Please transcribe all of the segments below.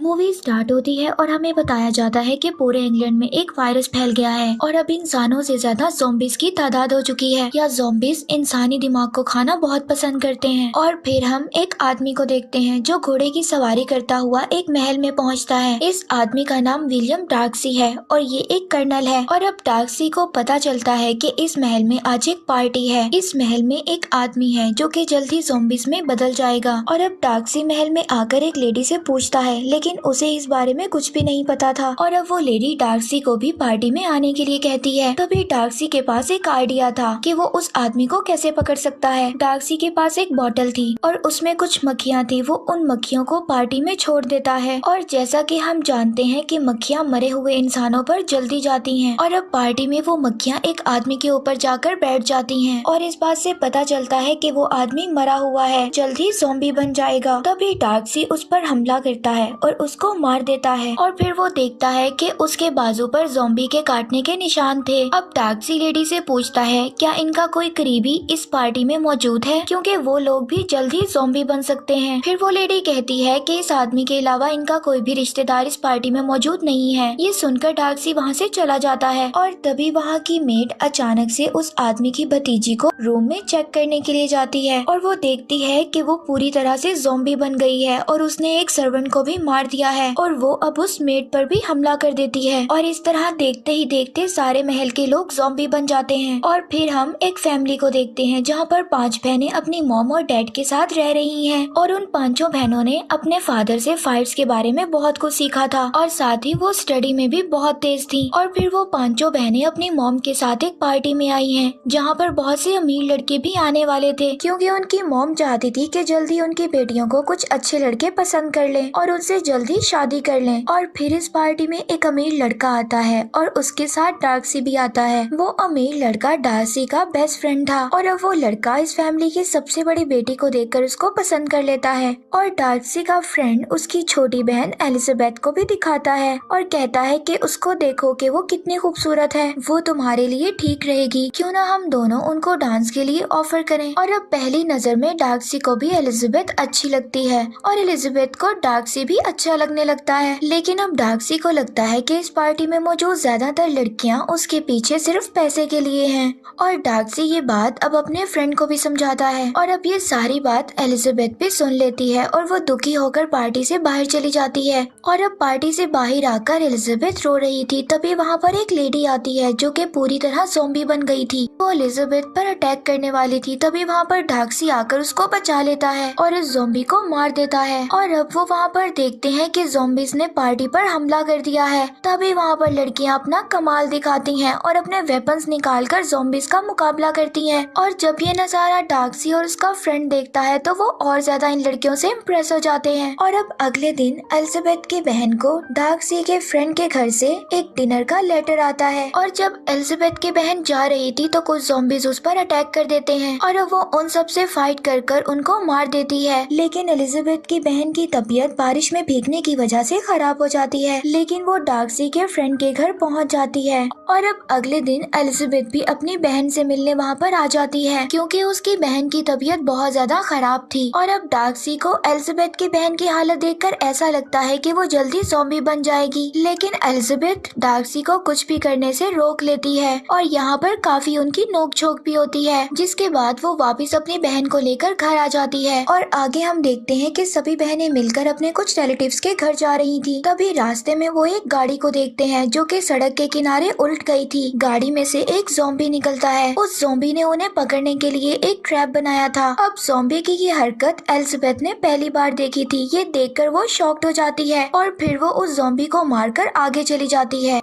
Movie start होती है और हमें बताया जाता है कि पूरे इंग्लैंड में एक वायरस फैल गया है और अब इंसानों से ज्यादा ज़ॉम्बीज की तादाद हो चुकी है। या ज़ॉम्बीज इंसानी दिमाग को खाना बहुत पसंद करते हैं। और फिर हम एक आदमी को देखते हैं जो घोड़े की सवारी करता हुआ एक महल में पहुंचता है। इस आदमी का नाम विलियम डार्कसी है और ये एक कर्नल है। और अब डार्कसी को पता चलता है कि इस महल में आज एक पार्टी है। इस महल में एक आदमी है जो कि जल्दी ज़ॉम्बीज में बदल जाएगा। और अब डार्कसी महल में आकर एक लेडी से पूछता है, लेकिन उसे इस बारे में कुछ भी नहीं पता था। और अब वो लेडी डार्कसी को भी पार्टी में आने के लिए कहती है। तभी डार्कसी के पास एक आइडिया था कि वो उस आदमी को कैसे पकड़ सकता है। डार्कसी के पास एक बोतल थी और उसमें कुछ मक्खियाँ थी। वो उन मक्खियों को पार्टी में छोड़ देता है और जैसा कि हम जानते हैं कि मक्खियाँ मरे हुए इंसानों पर जल्दी जाती हैं। और अब पार्टी में वो मक्खियाँ एक आदमी के ऊपर जाकर बैठ जाती हैं और इस बात से पता चलता है कि वो आदमी मरा हुआ है, जल्दी ज़ॉम्बी बन जाएगा। तभी डार्कसी उस पर हमला करता है और उसको मार देता है। और फिर वो देखता है कि उसके बाजू पर ज़ॉम्बी के काटने के निशान थे। अब डार्कसी लेडी से पूछता है क्या इनका कोई करीबी इस पार्टी में मौजूद है, क्योंकि वो लोग भी जल्दी ज़ॉम्बी बन सकते हैं। फिर वो लेडी कहती है कि इस आदमी के अलावा इनका कोई भी रिश्तेदार इस पार्टी में मौजूद नहीं है। ये सुनकर डार्कसी वहाँ से चला जाता है और तभी वहाँ की मेड अचानक से उस आदमी की भतीजी को रूम में चेक करने के लिए जाती है और वो देखती है कि वो पूरी तरह से ज़ॉम्बी बन गई है और उसने एक सर्वेंट को भी मार दिया है और वो अब उस मेड पर भी हमला कर देती है। और इस तरह देखते ही देखते सारे महल के लोग ज़ॉम्बी बन जाते हैं। और फिर हम एक फैमिली को देखते हैं जहाँ पर 5 बहनें अपनी मॉम और डैड के साथ रह रही हैं और उन 5 बहनों ने अपने फादर से फाइट्स के बारे में बहुत कुछ सीखा था और साथ ही वो स्टडी में भी बहुत तेज थी। और फिर वो 5 बहनें अपनी मॉम के साथ एक पार्टी में आई हैं जहाँ पर बहुत से अमीर लड़के भी आने वाले थे, क्योंकि उनकी मॉम चाहती थी कि जल्दी उनकी बेटियों को कुछ अच्छे लड़के पसंद कर लें और उनसे जल्दी शादी कर लें। और फिर इस पार्टी में एक अमीर लड़का आता है और उसके साथ डार्कसी भी आता है। वो अमीर लड़का डार्सी का बेस्ट फ्रेंड था और अब वो लड़का इस फैमिली की सबसे बड़ी बेटी को देखकर उसको पसंद कर लेता है। और डार्सी का फ्रेंड उसकी छोटी बहन एलिजाबेथ को भी दिखाता है और कहता है कि उसको देखो कि वो कितनी खूबसूरत है, वो तुम्हारे लिए ठीक रहेगी, क्यों ना हम दोनों उनको डांस के लिए ऑफर करें। और अब पहली नजर में डार्सी को भी एलिजाबेथ अच्छी लगती है और एलिजाबेथ को डार्सी भी अच्छा लगने लगता है। लेकिन अब डार्सी को लगता है कि इस पार्टी में मौजूद ज्यादातर लड़कियां उसके पीछे सिर्फ पैसे के लिए हैं। और डार्सी ये बात अब अपने फ्रेंड को भी समझाता है और अब ये सारी बात एलिजाबेथ भी सुन लेती है और वो दुखी होकर पार्टी से बाहर चली जाती है। और अब पार्टी से बाहर आकर एलिजाबेथ रो रही थी, तभी वहाँ पर एक लेडी आती है जो कि पूरी तरह ज़ॉम्बी बन गई थी। वो एलिजाबेथ पर अटैक करने वाली थी, तभी वहाँ पर डार्सी आकर उसको बचा लेता है और इस ज़ॉम्बी को मार देता है। और अब वो वहाँ पर देखते हैं कि ज़ॉम्बीज ने पार्टी पर हमला कर दिया है। तभी वहाँ पर लड़कियाँ अपना कमाल दिखाती हैं और अपने वेपन्स निकालकर ज़ॉम्बीज का मुकाबला करती हैं। और जब ये नज़ारा डार्सी और उसका फ्रेंड देखता है तो वो और ज्यादा इन लड़कियों से इम्प्रेस हो जाते हैं। और अब अगले दिन एलिजाबेथ की बहन को डार्सी के फ्रेंड के घर से एक डिनर का लेटर आता है और जब एलिजाबेथ की बहन जा रही थी तो कुछ ज़ॉम्बीज उस पर अटैक कर देते हैं और अब वो उन सब से फाइट कर कर उनको मार देती है। लेकिन एलिजाबेथ की बहन की तबीयत बारिश में भीगने की वजह से खराब हो जाती है, लेकिन वो डार्सी के फ्रेंड के घर पहुंच जाती है। और अब अगले दिन एलिजाबेथ भी अपनी बहन से मिलने वहां पर आ जाती है, क्योंकि उसकी बहन की तबीयत बहुत ज्यादा खराब थी। और अब डार्सी को एलिजाबेथ की बहन की हालत देखकर ऐसा लगता है कि वो जल्दी ज़ॉम्बी बन जाएगी, लेकिन एलिजाबेथ डार्सी को कुछ भी करने से रोक लेती है और यहाँ पर काफी उनकी नोक-झोंक भी होती है, जिसके बाद वो वापस अपनी बहन को लेकर घर आ जाती है। और आगे हम देखते हैं कि सभी बहनें मिलकर अपने कुछ रिलेटिव्स के घर जा रही थी। तभी रास्ते में वो एक गाड़ी को देखते हैं जो कि सड़क के किनारे उल्ट गई थी। गाड़ी में से एक ज़ॉम्बी निकलता है। उस ज़ॉम्बी ने उन्हें पकड़ने के लिए एक ट्रैप बनाया था। अब ज़ॉम्बी की ये हरकत एलिजाबेथ ने पहली बार देखी थी। ये देखकर वो शॉक्ड हो जाती है और फिर वो उस ज़ॉम्बी को मारकर आगे चली जाती है।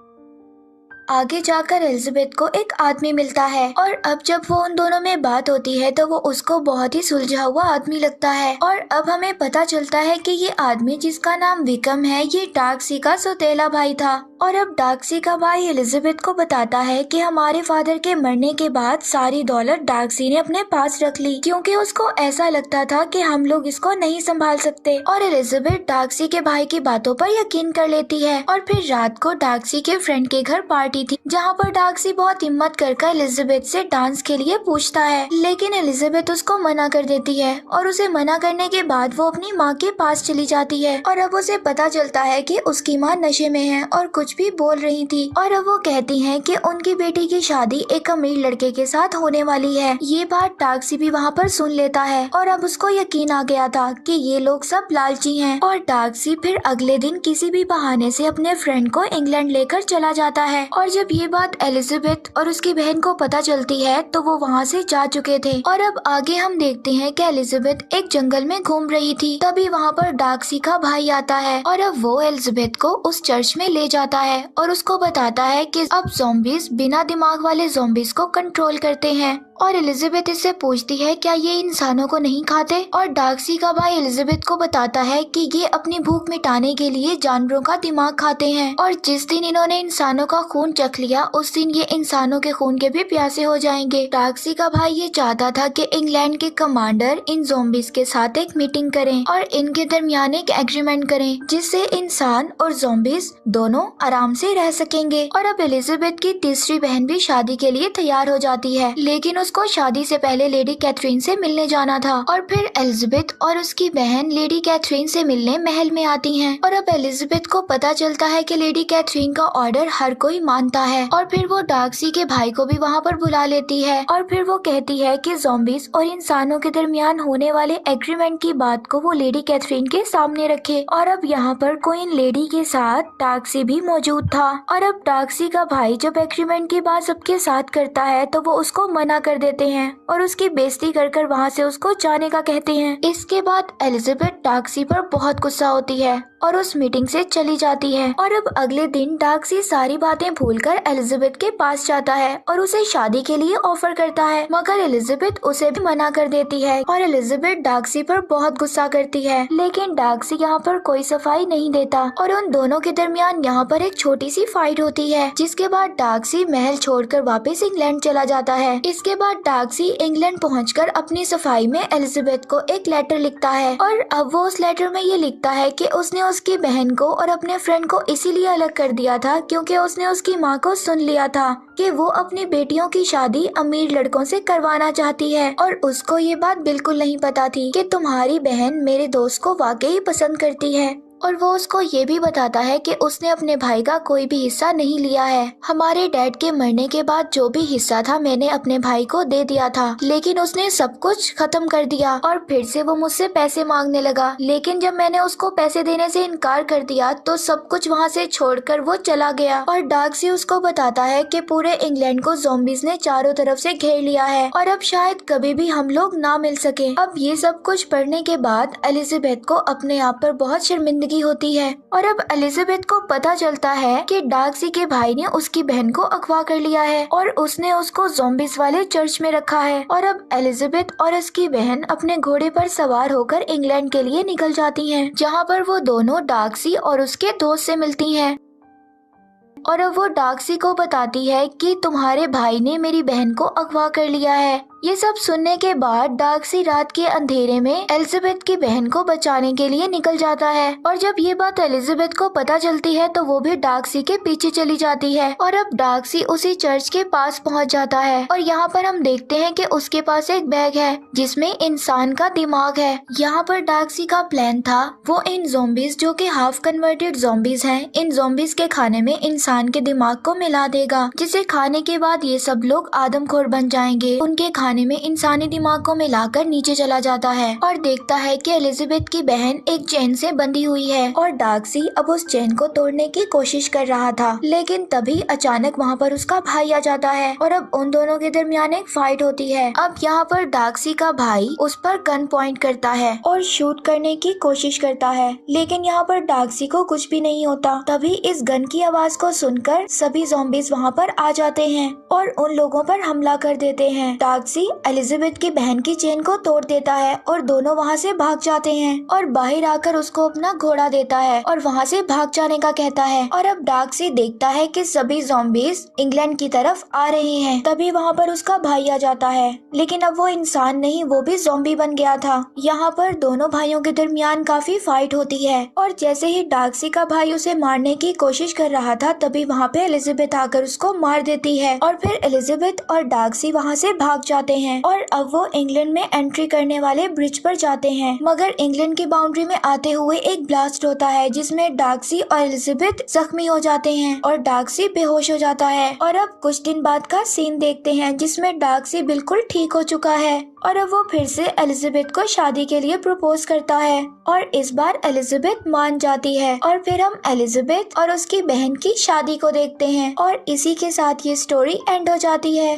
आगे जाकर एलिजाबेथ को एक आदमी मिलता है और अब जब वो उन दोनों में बात होती है तो वो उसको बहुत ही सुलझा हुआ आदमी लगता है। और अब हमें पता चलता है कि ये आदमी जिसका नाम विकम है ये डार्सी का सौतेला भाई था। और अब डार्सी का भाई एलिजाबेथ को बताता है कि हमारे फादर के मरने के बाद सारी दौलत डार्सी ने अपने पास रख ली, क्योंकि उसको ऐसा लगता था कि हम लोग इसको नहीं संभाल सकते। और एलिजाबेथ डार्सी के भाई की बातों पर यकीन कर लेती है और फिर रात को डार्सी के फ्रेंड के घर पार्टी पार्टी थी जहाँ पर डार्सी बहुत हिम्मत कर एलिजाबेथ से डांस के लिए पूछता है, लेकिन एलिजाबेथ उसको मना कर देती है और उसे मना करने के बाद वो अपनी माँ के पास चली जाती है और अब उसे पता चलता है कि उसकी माँ नशे में है और कुछ भी बोल रही थी और अब वो कहती है कि उनकी बेटी की शादी एक अमीर लड़के के साथ होने वाली है। ये बात डार्सी भी वहाँ पर सुन लेता है और अब उसको यकीन आ गया था कि ये लोग सब लालची हैं और डार्सी फिर अगले दिन किसी भी बहाने से अपने फ्रेंड को इंग्लैंड लेकर चला जाता है। और जब ये बात एलिजाबेथ और उसकी बहन को पता चलती है तो वो वहाँ से जा चुके थे और अब आगे हम देखते हैं कि एलिजाबेथ एक जंगल में घूम रही थी। तभी वहाँ पर डार्सी का भाई आता है और अब वो एलिजाबेथ को उस चर्च में ले जाता है और उसको बताता है कि अब ज़ॉम्बीज बिना दिमाग वाले ज़ॉम्बीज को कंट्रोल करते हैं। और एलिजाबेथ इससे पूछती है क्या ये इंसानों को नहीं खाते, और डार्सी का भाई एलिजाबेथ को बताता है कि ये अपनी भूख मिटाने के लिए जानवरों का दिमाग खाते हैं और जिस दिन इन्होंने इंसानों का खून चख लिया उस दिन ये इंसानों के खून के भी प्यासे हो जाएंगे। डार्सी का भाई ये चाहता था कि इंग्लैंड के कमांडर इन ज़ॉम्बीज के साथ एक मीटिंग करें और इनके दरमियान एक एग्रीमेंट करें जिससे इंसान और ज़ॉम्बीज दोनों आराम से रह सकेंगे। और अब एलिजाबेथ की तीसरी बहन भी शादी के लिए तैयार हो जाती है, लेकिन उसको शादी से पहले लेडी कैथरीन से मिलने जाना था। और फिर एलिजाबेथ और उसकी बहन लेडी कैथरीन से मिलने महल में आती हैं और अब एलिजाबेथ को पता चलता है कि लेडी कैथरीन का ऑर्डर हर कोई मानता है और फिर वो डार्सी के भाई को भी वहाँ पर बुला लेती है और फिर वो कहती है कि ज़ॉम्बीज और इंसानों के दरमियान होने वाले एग्रीमेंट की बात को वो लेडी कैथरीन के सामने रखे। और अब यहाँ पर क्वीन लेडी के साथ डार्सी भी मौजूद था और अब डार्सी का भाई जब एग्रीमेंट की बात सबके साथ करता है तो वो उसको मना कर देते हैं और उसकी बेइज्जती कर वहाँ से उसको जाने का कहते हैं। इसके बाद एलिजाबेथ डार्सी पर बहुत गुस्सा होती है और उस मीटिंग से चली जाती है। और अब अगले दिन डार्सी सारी बातें भूलकर एलिजाबेथ के पास जाता है और उसे शादी के लिए ऑफर करता है, मगर एलिजाबेथ उसे भी मना कर देती है और एलिजाबेथ डार्सी पर बहुत गुस्सा करती है, लेकिन डार्सी यहाँ पर कोई सफाई नहीं देता और उन दोनों के दरमियान यहाँ पर एक छोटी सी फाइट होती है, जिसके बाद डार्सी महल छोड़कर वापस इंग्लैंड चला जाता है। इसके बाद डार्सी इंग्लैंड पहुंचकर अपनी सफाई में एलिजाबेथ को एक लेटर लिखता है और अब वो उस लेटर में ये लिखता है कि उसने उसकी बहन को और अपने फ्रेंड को इसीलिए अलग कर दिया था क्योंकि उसने उसकी माँ को सुन लिया था कि वो अपनी बेटियों की शादी अमीर लड़कों से करवाना चाहती है और उसको ये बात बिल्कुल नहीं पता थी कि तुम्हारी बहन मेरे दोस्त को वाकई पसंद करती है। और वो उसको ये भी बताता है कि उसने अपने भाई का कोई भी हिस्सा नहीं लिया है। हमारे डैड के मरने के बाद जो भी हिस्सा था मैंने अपने भाई को दे दिया था, लेकिन उसने सब कुछ खत्म कर दिया और फिर से वो मुझसे पैसे मांगने लगा, लेकिन जब मैंने उसको पैसे देने से इनकार कर दिया तो सब कुछ वहाँ से छोड़कर वो चला गया। और डार्सी उसको बताता है कि पूरे इंग्लैंड को ज़ॉम्बीज ने चारों तरफ से घेर लिया है और अब शायद कभी भी हम लोग ना मिल सके। अब ये सब कुछ पढ़ने के बाद एलिजाबेथ को अपने आप पर बहुत शर्मिंदगी होती है और अब एलिजाबेथ को पता चलता है कि डार्सी के भाई ने उसकी बहन को अगवा कर लिया है और उसने उसको ज़ॉम्बीज वाले चर्च में रखा है। और अब एलिजाबेथ और उसकी बहन अपने घोड़े पर सवार होकर इंग्लैंड के लिए निकल जाती हैं, जहां पर वो दोनों डार्सी और उसके दोस्त से मिलती हैं और अब वो डार्सी को बताती है कि तुम्हारे भाई ने मेरी बहन को अगवा कर लिया है। ये सब सुनने के बाद डार्सी रात के अंधेरे में एलिजाबेथ की बहन को बचाने के लिए निकल जाता है और जब ये बात एलिजाबेथ को पता चलती है तो वो भी डार्सी के पीछे चली जाती है और अब डार्सी उसी चर्च के पास पहुंच जाता है और यहाँ पर हम देखते हैं कि उसके पास एक बैग है जिसमें इंसान का दिमाग है। यहाँ पर डार्सी का प्लान था वो इन ज़ॉम्बीज जो कि हाफ कन्वर्टेड ज़ॉम्बीज हैं, इन ज़ॉम्बीज के खाने में इंसान के दिमाग को मिला देगा, जिसे खाने के बाद ये सब लोग आदमखोर बन जाएंगे। उनके खाने में इंसानी दिमाग को मिलाकर नीचे चला जाता है और देखता है कि एलिजाबेथ की बहन एक चेन से बंधी हुई है और डार्सी अब उस चेन को तोड़ने की कोशिश कर रहा था, लेकिन तभी अचानक वहाँ पर उसका भाई आ जाता है और अब उन दोनों के दरमियान एक फाइट होती है। अब यहाँ पर डार्सी का भाई उस पर गन पॉइंट करता है और शूट करने की कोशिश करता है, लेकिन यहाँ पर डार्सी को कुछ भी नहीं होता। तभी इस गन की आवाज को सुनकर सभी ज़ॉम्बीज वहाँ पर आ जाते हैं और उन लोगों पर हमला कर देते हैं। डार्सी डार्सी एलिजाबेथ की बहन की चेन को तोड़ देता है और दोनों वहाँ से भाग जाते हैं और बाहर आकर उसको अपना घोड़ा देता है और वहाँ से भाग जाने का कहता है। और अब डार्सी देखता है कि सभी ज़ॉम्बीज इंग्लैंड की तरफ आ रहे हैं। तभी वहाँ पर उसका भाई आ जाता है, लेकिन अब वो इंसान नहीं, वो भी ज़ॉम्बी बन गया था। यहाँ पर दोनों भाइयों के दरमियान काफी फाइट होती है और जैसे ही डार्सी का भाई उसे मारने की कोशिश कर रहा था तभी वहाँ पे एलिजाबेथ आकर उसको मार देती है और फिर एलिजाबेथ और डार्सी वहाँ से भाग जाते हैं और अब वो इंग्लैंड में एंट्री करने वाले ब्रिज पर जाते हैं। मगर इंग्लैंड की बाउंड्री में आते हुए एक ब्लास्ट होता है जिसमें डार्सी और एलिजाबेथ जख्मी हो जाते हैं और डार्सी बेहोश हो जाता है। और अब कुछ दिन बाद का सीन देखते हैं जिसमें डार्सी बिल्कुल ठीक हो चुका है और अब वो फिर से एलिजाबेथ को शादी के लिए प्रपोज करता है और इस बार एलिजाबेथ मान जाती है और फिर हम एलिजाबेथ और उसकी बहन की शादी को देखते हैं और इसी के साथ ये स्टोरी एंड हो जाती है।